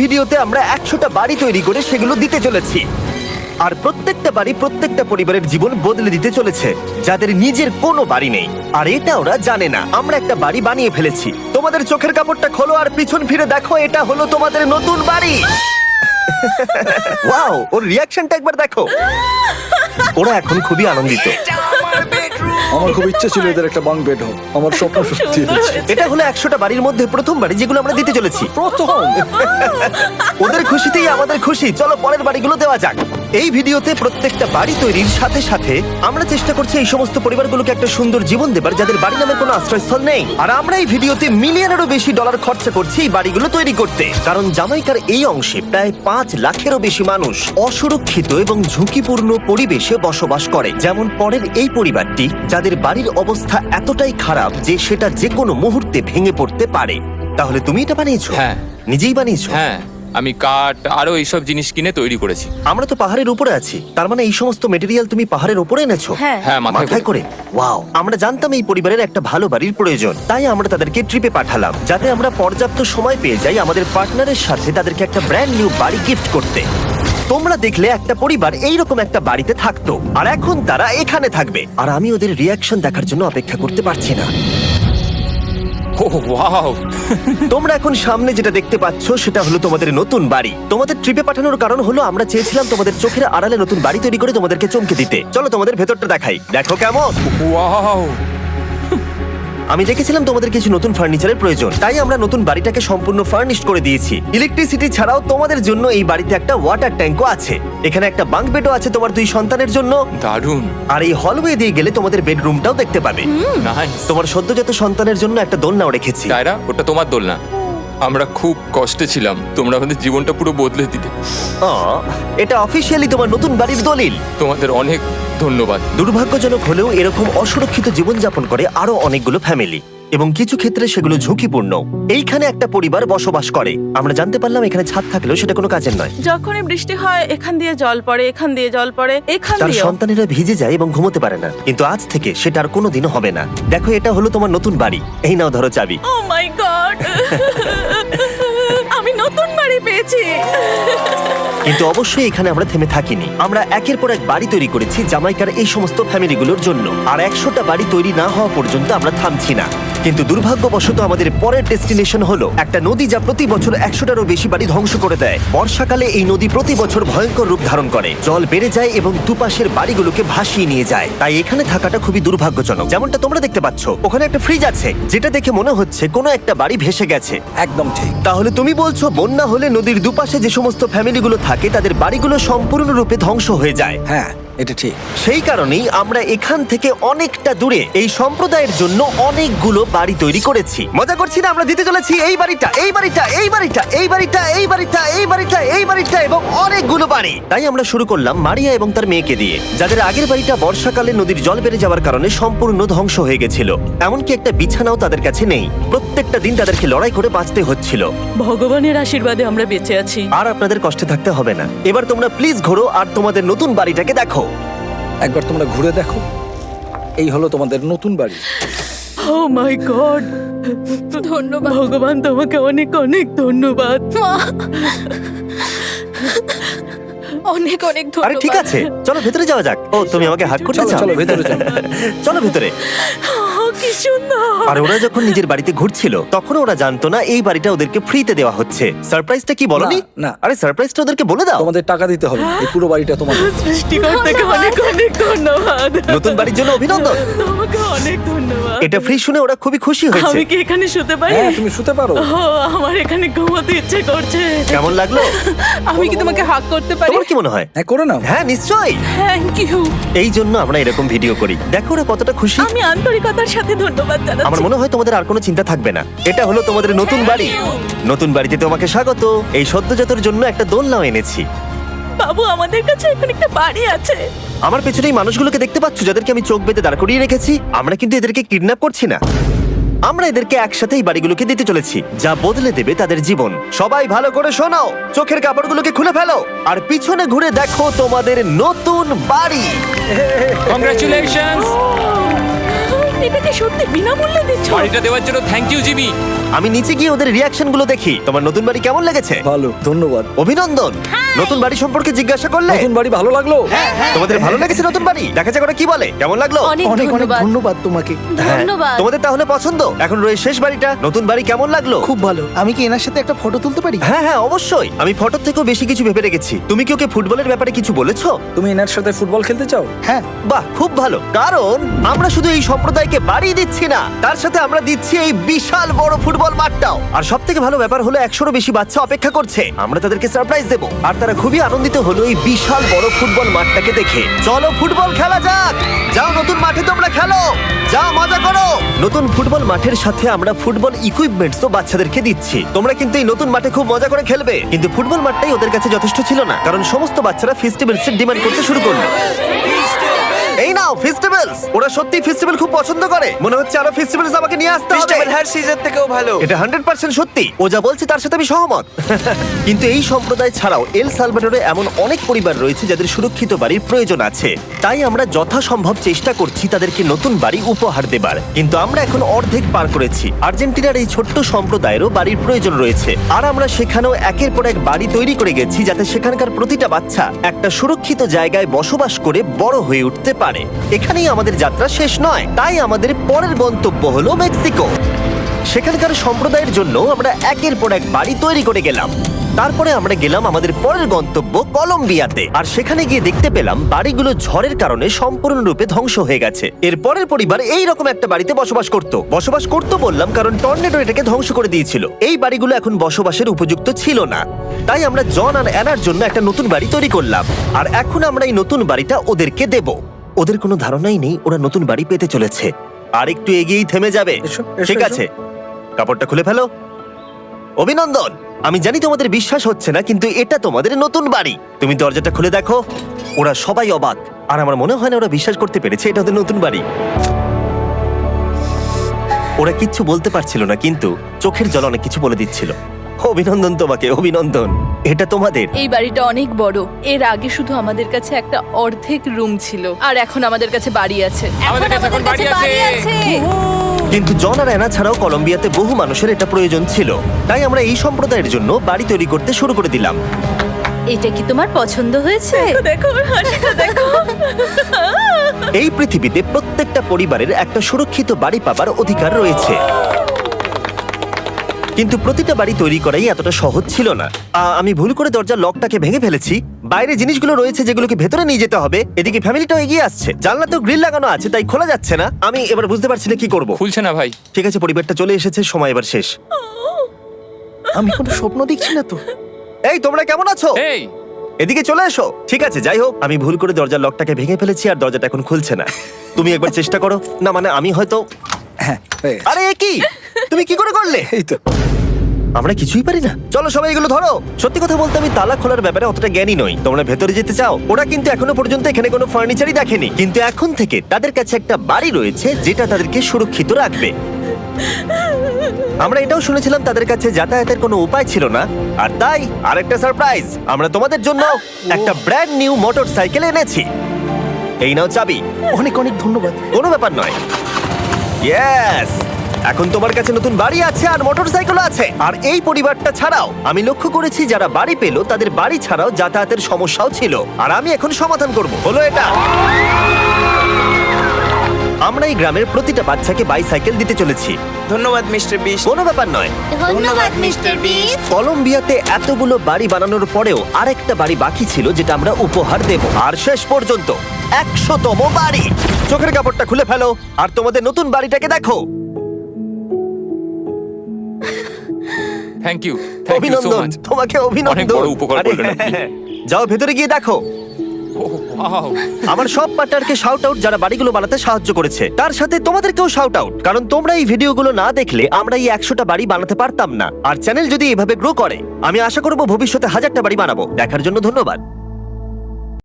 ভিডিওতে আমরা 100টা বাড়ি তৈরি করে সেগুলো দিতে চলেছি। আর প্রত্যেকটা বাড়ি প্রত্যেকটা পরিবারের জীবন বদলে দিতে চলেছে যাদের নিজের কোনো বাড়ি নেই। আর এটা ওরা জানে না। আমরা একটা বাড়ি বানিয়ে ফেলেছি। তোমাদের চোখের কাপড়টা খোলো আর পিছন ফিরে দেখো, এটা হলো তোমাদের নতুন বাড়ি। ওয়াও, ওর রিয়াকশনটা একবার দেখো। ওরা এখন খুবই আনন্দিত। আমার খুব ইচ্ছে ছিল এদের একটা বাঙ্ক বেড হোক। আমার স্বপ্ন সত্যি হয়েছে। এটা হলো 100টা বাড়ির মধ্যে প্রথম বাড়ি যেগুলো আমরা দিতে চলেছি। প্রথম ওদের খুশিতেই আমাদের খুশি। চলো পরের বাড়িগুলো দেওয়া যাক। এই ভিডিওতে প্রত্যেকটা বাড়ি তৈরির সাথে সাথে আমরা চেষ্টা করছি এই সমস্ত পরিবারগুলোকে একটা সুন্দর জীবন দেবার যাদের বাড়ি নামের কোনো আশ্রয়স্থল নেই। আর আমরা এই ভিডিওতে মিলিয়নেরও বেশি ডলার খরচা করছি এই বাড়িগুলো তৈরি করতে, কারণ জামাইকার এই অংশে প্রায় 5 লাখেরও বেশি মানুষ অসুরক্ষিত এবং ঝুঁকিপূর্ণ পরিবেশে বসবাস করে। যেমন পরের এই পরিবারটি, যাদের বাড়ির অবস্থা এতটাই খারাপ যে সেটা যে কোনো মুহূর্তে ভেঙে পড়তে পারে। তাহলে তুমি এটা বানিয়েছো? হ্যাঁ। নিজেই বানিয়েছো? হ্যাঁ, আমি কাঠ আরো এইসব জিনিস কিনে তৈরি করেছি। আমরা তো পাহাড়ের উপরে আছি, তার মানে এই সমস্ত মেটেরিয়াল তুমি পাহাড়ের উপরে এনেছো? হ্যাঁ। হ্যাঁ, মাথায় করে। ওয়াও, আমরা জানতাম এই পরিবারের একটা ভালো বাড়ির প্রয়োজন, তাই আমরা তাদেরকে ট্রিপে পাঠালাম যাতে আমরা পর্যাপ্ত সময় পেয়ে যাই আমাদের পার্টনারের সাথে তাদেরকে একটা ব্র্যান্ড নিউ বাড়ি গিফট করতে। তোমরা দেখলে একটা পরিবার এইরকম একটা বাড়িতে থাকতো, আর এখন তারা এখানে থাকবে। আর আমি ওদের রিয়াকশন দেখার জন্য অপেক্ষা করতে পারছি না। ও ওয়াও! তোমরা এখন সামনে যেটা দেখতে পাচ্ছ সেটা হলো তোমাদের নতুন বাড়ি। তোমাদের ট্রিপে পাঠানোর কারণ হলো আমরা চেয়েছিলাম তোমাদের চোখের আড়ালে নতুন বাড়ি তৈরি করে তোমাদেরকে চমকে দিতে। চলো তোমাদের ভেতরটা দেখাই, দেখো কেমন। ওয়াও! আমি দেখেছিলাম তোমাদের কিছু নতুন ফার্নিচারের প্রয়োজন, তাই আমরা নতুন বাড়িটাকে সম্পূর্ণ ফার্নিশড করে দিয়েছি। ইলেকট্রিসিটি ছাড়াও তোমাদের জন্য এই বাড়িতে একটা ওয়াটার ট্যাঙ্কও আছে। এখানে একটা বাঙ্ক বেডও আছে তোমার 2 সন্তানের জন্য। দারুণ! আর এই হলওয়ে দিয়ে গেলে তোমাদের বেডরুমটাও দেখতে পাবে। নাইস! তোমার সদ্যজাত সন্তানের জন্য একটা দোলনাও রেখেছি। টায়রা, ওটা তোমার দোলনা। আমরা খুব কষ্টে ছিলাম, তোমরা আমাদের জীবনটা পুরো বদলে দিতে। এটা অফিসিয়ালি তোমার নতুন বাড়ির দলিল। তোমাদের অনেক ধন্যবাদ। দুর্ভাগ্যজনক হলেও এরকম অসুরক্ষিত জীবনযাপন করে আরো অনেকগুলো ফ্যামিলি, এবং কিছু ক্ষেত্রে সেগুলো ঝুঁকিপূর্ণ। এইখানে একটা পরিবার বসবাস করে। আমরা জানতে পারলাম এখানে ছাদ থাকলেও সেটা কোনো কাজের নয়। যখনই বৃষ্টি হয় এখান দিয়ে জল পড়ে, এখান দিয়ে জল পড়ে, এখান তার দিয়ে। সন্তানেরা ভিজে যায় এবং ঘুমোতে পারে না, কিন্তু আজ থেকে সেটা আর কোনোদিনও হবে না। দেখো, এটা হলো তোমার নতুন বাড়ি। এই নাও, ধরো চাবি। ও মাই গড! আমি নতুন বাড়ি পেয়েছি। কিন্তু অবশ্যই এখানে আমরা থেমে থাকিনি। আমরা একের পর এক বাড়ি তৈরি করেছি জামাইকার এই সমস্ত ফ্যামিলিগুলোর জন্য। আর 100টা বাড়ি তৈরি না হওয়া পর্যন্ত আমরা থামছি না। কিন্তু দুর্ভাগ্যবশত আমাদের পরের ডেস্টিনেশন হলো একটা নদী যা প্রতি বছর 100টারও বেশি বাড়ি ধ্বংস করে দেয়। বর্ষাকালে এই নদী প্রতি বছর ভয়ঙ্কর রূপ ধারণ করে, জল বেড়ে যায় এবং দুপাশের বাড়িগুলোকে ভাসিয়ে নিয়ে যায়। তাই এখানে থাকাটা খুবই দুর্ভাগ্যজনক। যেমনটা তোমরা দেখতে পাচ্ছ, ওখানে একটা ফ্রিজ আছে যেটা দেখে মনে হচ্ছে কোনো একটা বাড়ি ভেসে গেছে। একদম ঠিক। তাহলে তুমি বলছো বন্যা হলে নদীর দুপাশে যে সমস্ত ফ্যামিলিগুলো থাকে তাদের বাড়িগুলো সম্পূর্ণরূপে ধ্বংস হয়ে যায়। হ্যাঁ, এটা ঠিক। সেই কারণেই আমরা এখান থেকে অনেকটা দূরে এই সম্প্রদায়ের জন্য অনেকগুলো বাড়ি তৈরি করেছি। মজা করছি না? আমরা দিতে চলেছি এই বাড়িটা, এই বাড়িটা, এই বাড়িটা, এই বাড়িটা, এই বাড়িটা, এই বাড়িটা, এই বাড়িটা এবং অনেকগুলো বাড়ি। তাই আমরা শুরু করলাম মারিয়া এবং তার মেয়েকে দিয়ে, যাদের আগের বাড়িটা বর্ষাকালে নদীর জল বেড়ে যাওয়ার কারণে সম্পূর্ণ ধ্বংস হয়ে গেছিল। এমনকি একটা বিছানাও তাদের কাছে নেই। প্রত্যেকটা দিন তাদেরকে লড়াই করে বাঁচতে হচ্ছিল। ভগবানের আশীর্বাদে আমরা বেঁচে আছি। আর আপনাদের কষ্টে থাকতে হবে না। এবার তোমরা প্লিজ ঘোরো আর তোমাদের নতুন বাড়িটাকে দেখো। একবার তোমরা ঘুরে দেখো, এই হলো তোমাদের নতুন বাড়ি। ও মাই গড! ধন্যবাদ ভগবান, তোমাকে অনেক অনেক ধন্যবাদ। অনেক অনেক আরে ধন্যবাদ। ঠিক আছে, চলো ভেতরে যাওয়া যাক। ও, তুমি আমাকে হাত করতে চলো চাও? চলো ভেতরে যাও। চলো ভেতরে। ও, কি সুন্দর! আর ওরা যখন নিজের বাড়িতে ঘুরছিল তখন ওরা জানতো না এই বাড়িটা ওদেরকে ফ্রিতে দেওয়া হচ্ছে। সারপ্রাইজটা কি বলনি? না, না। আরে সারপ্রাইজটা ওদেরকে বলে দাও। তোমাদের টাকা দিতে হবে, এই পুরো বাড়িটা তোমাদের। সৃষ্টিকর্তাকে অনেক অনেক ধন্যবাদ। নতুন বাড়ির জন্য অভিনন্দন। তোমাকে অনেক ধন্যবাদ। এটা ফ্রি শুনে ওরা খুবই খুশি হয়েছে। আমি কি এখানে শুতে পারি? হ্যাঁ, তুমি শুতে পারো। ও, আমার এখানে ঘুমোতে ইচ্ছে করছে। কেমন লাগলো? আমি কি তোমাকে হাগ করতে পারি? তোমার কি মনে হয়? হ্যাঁ, করে নাও। হ্যাঁ, নিশ্চয়ই। Thank you. এই জন্য আমরা এরকম ভিডিও করি। দেখো ওরা কতটা খুশি। আমি আন্তরিকতার সাথে ধন্যবাদ জানাচ্ছি। আমার মনে হয় তোমাদের আর কোনো চিন্তা থাকবে না। এটা হলো তোমাদের নতুন বাড়ি। নতুন বাড়িতে তোমাকে স্বাগত। এই সদ্যজাতর জন্য একটা দোলনাও এনেছি। বাবু, আমাদের কাছে এখন একটা বাড়ি আছে। আমার পেছনে এই মানুষগুলোকে দেখতে পাচ্ছ যাদেরকে আমি চোখ বেঁধে দাঁড় করিয়ে রেখেছি? আমরা কিন্তু এদেরকে কিডন্যাপ করছি না। আমরা এদেরকে একসাথে এই বাড়িগুলোকে দিতে চলেছি, যা বদলে দেবে তাদের জীবন। সবাই ভালো করে শোনাও, চোখের কাপড়গুলোকে খুলে ফেলো আর পিছনে ঘুরে দেখো তোমাদের নতুন বাড়ি। কংগ্রাচুলেশনস! এটাকে সত্যি বিনামূল্যে দিচ্ছ? বাড়িটা দেওয়ার জন্য থ্যাংক ইউ জিমি। আমি নিচে গিয়ে ওদের রিয়াকশন গুলো দেখি। তোমার নতুন বাড়ি কেমন লেগেছে? ভালো, ধন্যবাদ। অভিনন্দন। নতুন বাড়ি সম্পর্কে জিজ্ঞাসা করলে? নতুন বাড়ি ভালো লাগলো? তোমাদের ভালো লেগেছে নতুন বাড়ি? দেখা যাক ওরা কি বলে। কেমন লাগলো? অনেক অনেক অনেক ধন্যবাদ। ধন্যবাদ তোমাকে। হ্যাঁ, ধন্যবাদ। তোমাদের তাহলে পছন্দ। এখন রয়েছে শেষ বাড়িটা। নতুন বাড়ি কেমন লাগলো? খুব ভালো। আমি কি এনার সাথে একটা ফটো তুলতে পারি? হ্যাঁ হ্যাঁ অবশ্যই। আমি ফটোর থেকেও বেশি কিছু ভেবে রেখেছি। তুমি কি ওকে ফুটবলের ব্যাপারে কিছু বলেছো? তুমি এনার সাথে ফুটবল খেলতে চাও? হ্যাঁ। বাহ, খুব ভালো। কারণ আমরা শুধু এই সম্প্রদায়কে বাড়ি দিচ্ছি না, তার সাথে আমরা দিচ্ছি এই বিশাল বড় ফুটবল মাঠটাও। আর সব থেকে ভালো ব্যাপার হলো 100-রও বেশি বাচ্চা অপেক্ষা করছে। আমরা তাদেরকে সারপ্রাইজ দেবো, আর তারা খুবই আনন্দিত হলো এই বিশাল বড় ফুটবল মাঠটাকে দেখে। চলো ফুটবল খেলা যাক। যাও নতুন মাঠে তোমরা খেলো, যাও মজা করো। নতুন ফুটবল মাঠের সাথে আমরা ফুটবল ইকুইপমেন্টসও বাচ্চাদেরকে দিচ্ছি। তোমরা কিন্তু এই নতুন মাঠে খুব মজা করে খেলবে। কিন্তু ফুটবল মাঠটাই ওদের কাছে যথেষ্ট ছিল না, কারণ সমস্ত বাচ্চারা ফেস্টিভ্যালস এর ডিমান্ড করতে শুরু করলো। এই নাও ফেস্টিভ্যালস। ওরা সত্যি ফেস্টিভ্যাল খুব পছন্দ করে। মনে হচ্ছে আরো ফেস্টিভ্যালস আমাকে নিয়ে আসতে হবে। হ্যার সিজন থেকেও ভালো। এটা 100% সত্যি। ও যা বলছে তার সাথে আমি সহমত। কিন্তু এই সম্প্রদায় ছাড়াও এল সালভাডোরে এমন অনেক পরিবার রয়েছে যাদের সুরক্ষিত বাড়ির প্রয়োজন আছে। তাই আমরা যথাসম্ভব চেষ্টা করছি তাদেরকে নতুন বাড়ি উপহার দেবার। কিন্তু আমরা এখন অর্ধেক পার করেছি। আর্জেন্টিনার এই ছোট্ট সম্প্রদায়েরও বাড়ির প্রয়োজন রয়েছে, আর আমরা সেখানেও একের পর এক বাড়ি তৈরি করে গেছি যাতে সেখানকার প্রতিটা বাচ্চা একটা সুরক্ষিত জায়গায় বসবাস করে বড় হয়ে উঠতে পারে। এখানেই আমাদের যাত্রা শেষ নয়, তাই আমাদের পরের গন্তব্য হলো মেক্সিকো। সেখানকার সম্প্রদায়ের জন্য আমরা একের পর এক বাড়ি তৈরি করে গেলাম। তারপরে আমরা গেলাম আমাদের পরের গন্তব্য কলম্বিয়াতে, আর সেখানে গিয়ে দেখতে পেলাম বাড়িগুলো ঝড়ের কারণে সম্পূর্ণরূপে ধ্বংস হয়ে গেছে। এর পরের পরিবার এই রকম একটা বাড়িতে বসবাস করতো বললাম কারণ টর্নেডো এটাকে ধ্বংস করে দিয়েছিল। এই বাড়িগুলো এখন বসবাসের উপযুক্ত ছিল না, তাই আমরা জন আর অ্যানার জন্য একটা নতুন বাড়ি তৈরি করলাম। আর এখন আমরা এই নতুন বাড়িটা ওদেরকে দেব। ওদের কোনো ধারণাই নেই ওরা নতুন বাড়ি পেতে চলেছে। আর একটু এগিয়েই থেমে যাবে। এসো, এসো, ঠিক এসো। আছে, কাপড়টা খুলে ফেলো। অভিনন্দন। আমি জানি তোমাদের বিশ্বাস হচ্ছে না, কিন্তু এটা তোমাদের নতুন বাড়ি। তুমি দরজাটা খুলে দেখো। ওরা সবাই অবাক, আর আমার মনে হয় না ওরা বিশ্বাস করতে পেরেছে এটা ওদের নতুন বাড়ি। ওরা কিচ্ছু বলতে পারছিল না, কিন্তু চোখের জল অনেক কিছু বলে দিচ্ছিল। অভিনন্দন তোমাকে, অভিনন্দন। এটা তোমাদের। এই বাড়িটা অনেক বড়। এর আগে শুধু আমাদের কাছে একটা অর্ধেক রুম ছিল, আর এখন আমাদের কাছে বাড়ি আছে। আমাদের কাছে এখন বাড়ি আছে। কিন্তু জন আর অ্যানা ছাড়াও কলম্বিয়াতে বহু মানুষের এটা প্রয়োজন ছিল, তাই আমরা এই সম্প্রদায়ের জন্য বাড়ি তৈরি করতে শুরু করে দিলাম। এটা কি তোমার পছন্দ হয়েছে? দেখো ওর হাসিটা দেখো। এই পৃথিবীতে প্রত্যেকটা পরিবারের একটা সুরক্ষিত বাড়ি পাবার অধিকার রয়েছে, কিন্তু প্রতিটা বাড়ি তৈরি করাই এতটা সহজ ছিল না। আমি ভুল করে দরজার লকটাকে ভেঙে ফেলেছি। বাইরে জিনিসগুলো রয়েছে যেগুলোকে ভেতরে নিয়ে যেতে হবে। এদিকে ফ্যামিলিটাও এগিয়ে আসছে। জানলাতেও গ্রিল লাগানো আছে, তাই খোলা যাচ্ছে না। আমি এবার বুঝতে পারছি না কি করব। খুলছে না ভাই। ঠিক আছে, পরিবারটা চলে এসেছে, সময় এবার শেষ। আমি কোনো স্বপ্ন দেখছি না তো। এই তোমরা কেমন আছো? এই এদিকে চলে এসো। ঠিক আছে, যাই হোক, আমি ভুল করে দরজার লকটাকে ভেঙে ফেলেছি আর দরজাটা এখন খুলছে না। তুমি একবার চেষ্টা করো না, মানে আমি হয়তো। হ্যাঁ, হয়ে গেছে। আরে এ কি, তুমি কি করে করলে? এই তো। আমরা কিছুই পারি না। চলো সবাই এগুলো ধরো। সত্যি কথা বলতে আমি তালা খোলার ব্যাপারে অতটা জ্ঞানী নই। তোমরা ভেতরে যেতে চাও? ওরা কিন্তু এখনো পর্যন্ত এখানে কোনো ফার্নিচারই দেখেনি, কিন্তু এখন থেকে তাদের কাছে একটা বাড়ি রয়েছে যেটা তাদেরকে সুরক্ষিত রাখবে। আমরা এটাও শুনেছিলাম তাদের কাছে যাতায়াতের কোনো উপায় ছিল না, আর তাই আরেকটা সারপ্রাইজ, আমরা তোমাদের জন্য একটা ব্র্যান্ড নিউ মোটরসাইকেল এনেছি। এই নাও চাবি। অনেক অনেক ধন্যবাদ। কোনো ব্যাপার নয়। ইয়েস, এখন তোমার কাছে নতুন বাড়ি আছে আর মোটরসাইকেল আছে। আর এই পরিবারটা ছাড়াও আমি লক্ষ্য করেছি যারা বাড়ি পেল তাদের বাড়ি ছাড়াও যাতায়াতের সমস্যাও ছিল, আর আমি এখন সমাধান করব। হলো এটা। আমরা এই গ্রামের প্রতিটা বাচ্চাকে বাইসাইকেল দিতে চলেছি। ধন্যবাদ মিস্টার বিশ। কোনো ব্যাপার নয়। ধন্যবাদ মিস্টার বিস্ট। কলম্বিয়াতে এতগুলো বাড়ি বানানোর পরেও আরেকটা বাড়ি বাকি ছিল যেটা আমরা উপহার দেব। আর শেষ পর্যন্ত 100তম বাড়ি। চোখের কাপড়টা খুলে ফেলো আর তোমাদের নতুন বাড়িটাকে দেখো। থ্যাংক ইউ সো অভিনন্দন মাচ। তোমাকে, অনেক অভিনন্দন। বড় উপকার আরে, করলেন আপনি। যাও ভেতরে গিয়ে দেখো। ওয়াও, আমার সব পার্টনারকে শাউট আউট যারা বাড়িগুলো বানাতে সাহায্য করেছে। তার সাথে তোমাদেরকেও শাউট আউট, কারণ তোমরা এই ভিডিওগুলো না দেখলে আমরা এই 100টা বাড়ি বানাতে পারতাম না। আর চ্যানেল যদি এভাবে গ্রো করে, আমি আশা করব ভবিষ্যতে 1000টা বাড়ি বানাবো। দেখার জন্য ধন্যবাদ।